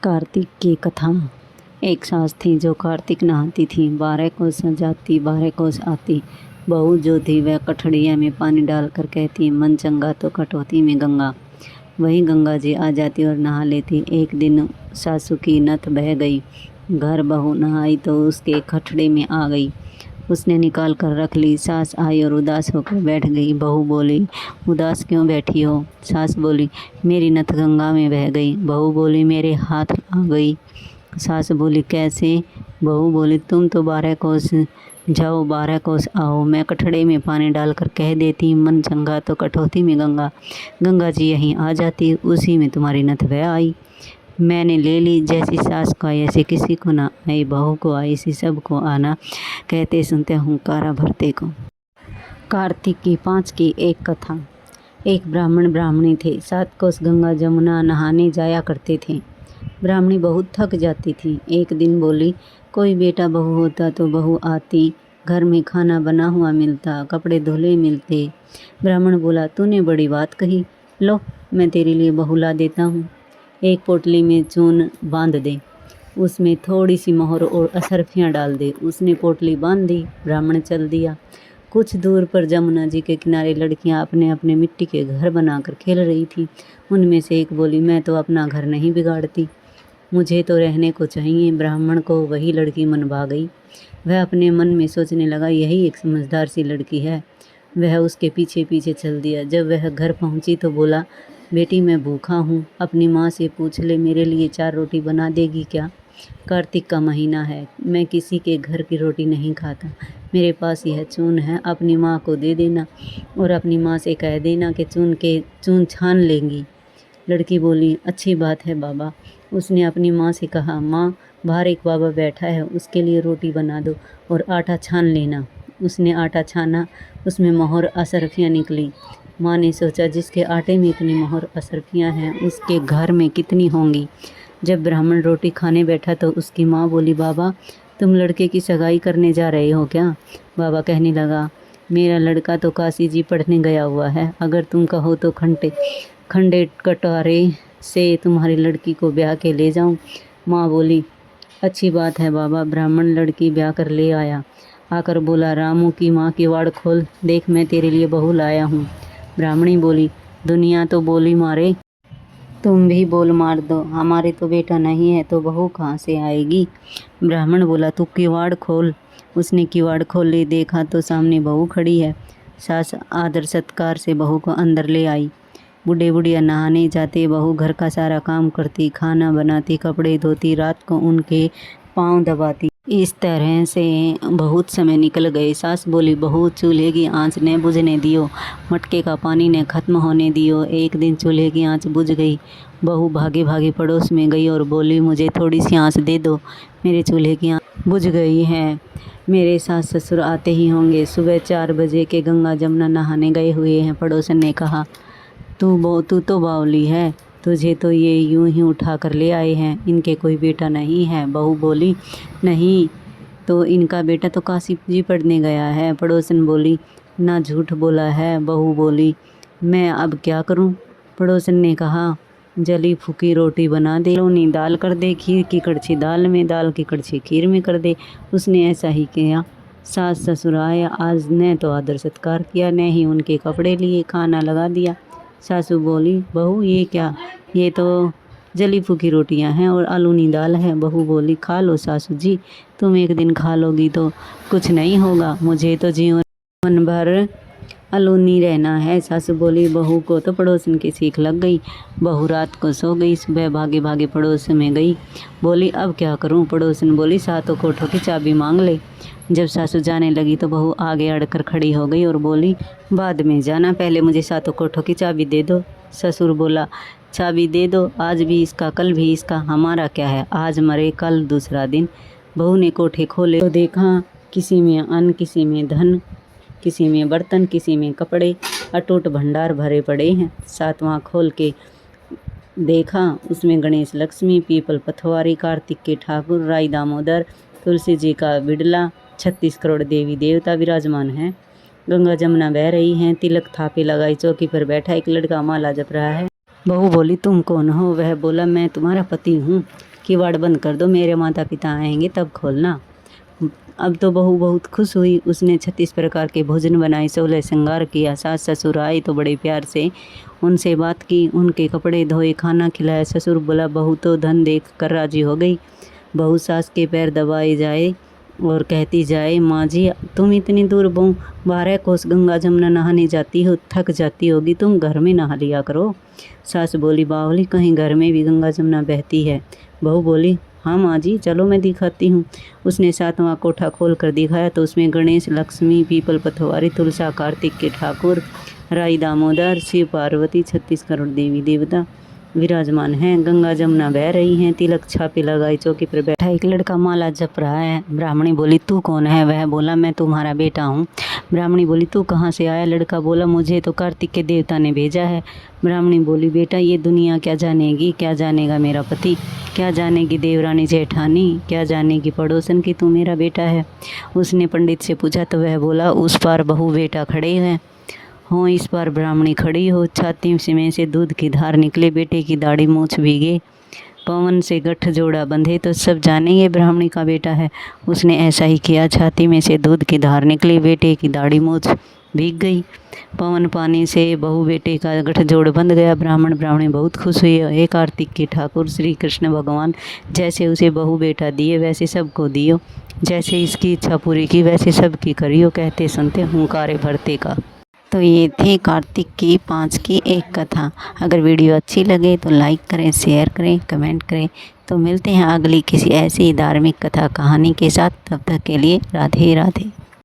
कार्तिक की कथा। एक सास थी जो कार्तिक नहाती थी। 12 कोस जाती 12 कोस आती। बहू जो थी वह कठड़िया में पानी डालकर कहती, मन चंगा तो कटौती में गंगा। वही गंगा जी आ जाती और नहा लेती। एक दिन सासू की नथ बह गई। घर बहू नहाई तो उसके खटड़े में आ गई। उसने निकाल कर रख ली। सास आई और उदास होकर बैठ गई। बहू बोली, उदास क्यों बैठी हो? सास बोली, मेरी नथ गंगा में बह गई। बहू बोली, मेरे हाथ आ गई। सास बोली, कैसे? बहू बोली, तुम तो 12 कोस जाओ 12 कोस आओ। मैं कठड़े में पानी डालकर कह देती, मन चंगा तो कटौती में गंगा। गंगा जी यहीं आ जाती, उसी में तुम्हारी नथ बह आई। मैंने ले ली। जैसी सास को आई ऐसे किसी को ना आई। बहू को आई सी सब को आना, कहते सुनते हुंकारा भरते को। कार्तिक की 5 की एक कथा। एक ब्राह्मण ब्राह्मणी थे। 7 कोस गंगा जमुना नहाने जाया करते थे। ब्राह्मणी बहुत थक जाती थी। एक दिन बोली, कोई बेटा बहू होता तो बहू आती, घर में खाना बना हुआ मिलता, कपड़े धुले मिलते। ब्राह्मण बोला, तूने बड़ी बात कही। लो, मैं तेरे लिए बहू ला देता हूँ। एक पोटली में चून बांध दे, उसमें थोड़ी सी मोहर और असरफियाँ डाल दे। उसने पोटली बांध दी। ब्राह्मण चल दिया। कुछ दूर पर जमुना जी के किनारे लड़कियां अपने अपने मिट्टी के घर बनाकर खेल रही थीं। उनमें से एक बोली, मैं तो अपना घर नहीं बिगाड़ती, मुझे तो रहने को चाहिए। ब्राह्मण को वही लड़की मन भा गई। वह अपने मन में सोचने लगा, यही एक समझदार सी लड़की है। वह उसके पीछे पीछे चल दिया। जब वह घर पहुंची तो बोला, बेटी मैं भूखा हूँ, अपनी माँ से पूछ ले, मेरे लिए 4 रोटी बना देगी क्या? कार्तिक का महीना है, मैं किसी के घर की रोटी नहीं खाता। मेरे पास यह चून है, अपनी माँ को दे देना और अपनी माँ से कह देना कि चून छान लेंगी। लड़की बोली, अच्छी बात है बाबा। उसने अपनी माँ से कहा, माँ बाहर एक बाबा बैठा है, उसके लिए रोटी बना दो और आटा छान लेना। उसने आटा छाना, उसमें मोहर असरफियाँ निकली। माँ ने सोचा, जिसके आटे में इतनी मोहर असरफियाँ हैं उसके घर में कितनी होंगी। जब ब्राह्मण रोटी खाने बैठा तो उसकी माँ बोली, बाबा तुम लड़के की सगाई करने जा रहे हो क्या? बाबा कहने लगा, मेरा लड़का तो काशी जी पढ़ने गया हुआ है, अगर तुम कहो तो खंडे कटोरे से तुम्हारी लड़की को ब्याह के ले जाऊं। माँ बोली, अच्छी बात है बाबा। ब्राह्मण लड़की ब्याह कर ले आया। आकर बोला, रामू की माँ किवाड़ खोल, देख मैं तेरे लिए बहू लाया हूँ। ब्राह्मणी बोली, दुनिया तो बोली मारे, तुम भी बोल मार दो, हमारे तो बेटा नहीं है तो बहू कहाँ से आएगी? ब्राह्मण बोला, तू किवाड़ खोल। उसने किवाड़ खोले, देखा तो सामने बहू खड़ी है। सास आदर सत्कार से बहू को अंदर ले आई। बूढ़े बुढ़िया नहाने जाते, बहू घर का सारा काम करती, खाना बनाती, कपड़े धोती, रात को उनके पाँव दबाती। इस तरह से बहुत समय निकल गए। सास बोली, बहू चूल्हे की आंच न बुझने दियो, मटके का पानी न खत्म होने दियो। एक दिन चूल्हे की आंच बुझ गई। बहू भागे भागे पड़ोस में गई और बोली, मुझे थोड़ी सी आंच दे दो, मेरे चूल्हे की आंच बुझ गई है, मेरे सास ससुर आते ही होंगे। सुबह 4 बजे के गंगा जमुना नहाने गए हुए हैं। पड़ोसन ने कहा, तू तो बावली है, तुझे तो ये यूं ही उठा कर ले आए हैं, इनके कोई बेटा नहीं है। बहू बोली, नहीं तो इनका बेटा तो काशी जी पढ़ने गया है। पड़ोसन बोली, ना झूठ बोला है। बहू बोली, मैं अब क्या करूं? पड़ोसन ने कहा, जली फूकी रोटी बना दे, लोनी दाल कर दे, खीर की कड़छी दाल में, दाल की कड़छी खीर में कर दे। उसने ऐसा ही किया। सास ससुर आया, आज न तो आदर सत्कार किया, न ही उनके कपड़े लिए, खाना लगा दिया। सासू बोली, बहू ये क्या? ये तो जली फूकी रोटियां हैं और आलूनी दाल है। बहू बोली, खा लो सासू जी, तुम एक दिन खा लोगी तो कुछ नहीं होगा, मुझे तो जीवन भर आलूनी रहना है। सासू बोली, बहू को तो पड़ोसन की सीख लग गई। बहू रात को सो गई। सुबह भागे भागे पड़ोस में गई। बोली, अब क्या करूं? पड़ोसन बोली, 7 कोठों की चाबी मांग ले। जब सासू जाने लगी तो बहू आगे अड़कर खड़ी हो गई और बोली, बाद में जाना, पहले मुझे 7 कोठों की चाबी दे दो। ससुर बोला, चाबी दे दो, आज भी इसका कल भी इसका, हमारा क्या है, आज मरे कल दूसरा दिन। बहू ने कोठे खोले तो देखा, किसी में अन्न, किसी में धन, किसी में बर्तन, किसी में कपड़े, अटूट भंडार भरे पड़े हैं। 7वां खोल के देखा, उसमें गणेश लक्ष्मी, पीपल पथवारी, कार्तिक के ठाकुर, राई दामोदर, तुलसी जी का बिडला, 36 करोड़ देवी देवता विराजमान हैं। गंगा जमुना बह रही हैं। तिलक थापे लगाई, चौकी पर बैठा एक लड़का माला जप रहा है। बहू बोली, तुम कौन हो? वह बोला, मैं तुम्हारा पति हूँ। किवाड़ बंद कर दो, मेरे माता पिता आएंगे तब खोलना। अब तो बहू बहुत खुश हुई। उसने 36 प्रकार के भोजन बनाए, 16 श्रृंगार किया। सास ससुर आए तो बड़े प्यार से उनसे बात की, उनके कपड़े धोए, खाना खिलाया। ससुर बोला, बहू तो धन देख कर राजी हो गई। बहू सास के पैर दबाए जाए और कहती जाए, माँ जी तुम इतनी दूर 12 कोस गंगा जमुना नहाने जाती हो, थक जाती होगी, तुम घर में नहा लिया करो। सास बोली, बावली कहीं घर में भी गंगा जमुना बहती है? बहू बोली, हाँ माँ जी, चलो मैं दिखाती हूँ। उसने 7वां कोठा खोल कर दिखाया तो उसमें गणेश, लक्ष्मी, पीपल पथवारी, तुलसा, कार्तिक के ठाकुर, राई दामोदर, शिव पार्वती, 36 करोड़ देवी देवता विराजमान हैं। गंगा जमुना बह रही हैं। तिलक छापे लगाई, चौकी पर बैठा एक लड़का माला जप रहा है। ब्राह्मणी बोली, तू कौन है? वह बोला, मैं तुम्हारा बेटा हूँ। ब्राह्मणी बोली, तू कहाँ से आया? लड़का बोला, मुझे तो कार्तिक के देवता ने भेजा है। ब्राह्मणी बोली, बेटा ये दुनिया क्या जानेगी, क्या जानेगा मेरा पति, क्या जानेगी देवरानी जेठानी, क्या जानेगी पड़ोसन की तू मेरा बेटा है। उसने पंडित से पूछा तो वह बोला, उस पार बहू बेटा खड़े हैं हो, इस बार ब्राह्मणी खड़ी हो। छाती में से दूध की धार निकले, बेटे की दाढ़ी मूछ भीगे, पवन से गठ जोड़ा बंधे तो सब जाने ये ब्राह्मणी का बेटा है। उसने ऐसा ही किया। छाती में से दूध की धार निकली, बेटे की दाढ़ी मूछ भीग गई, पवन पानी से बहू बेटे का गठजोड़ बंध गया। ब्राह्मणी बहुत खुश हुई। हे कार्तिक के ठाकुर श्री कृष्ण भगवान, जैसे उसे बहू बेटा दिए वैसे सबको दियो, जैसे इसकी इच्छा पूरी की वैसे सबकी करियो, कहते सुनते हुंकारे भरते का। तो ये थी कार्तिक की 5 की एक कथा। अगर वीडियो अच्छी लगे तो लाइक करें, शेयर करें, कमेंट करें। तो मिलते हैं अगली किसी ऐसी धार्मिक कथा कहानी के साथ। तब तक के लिए राधे राधे।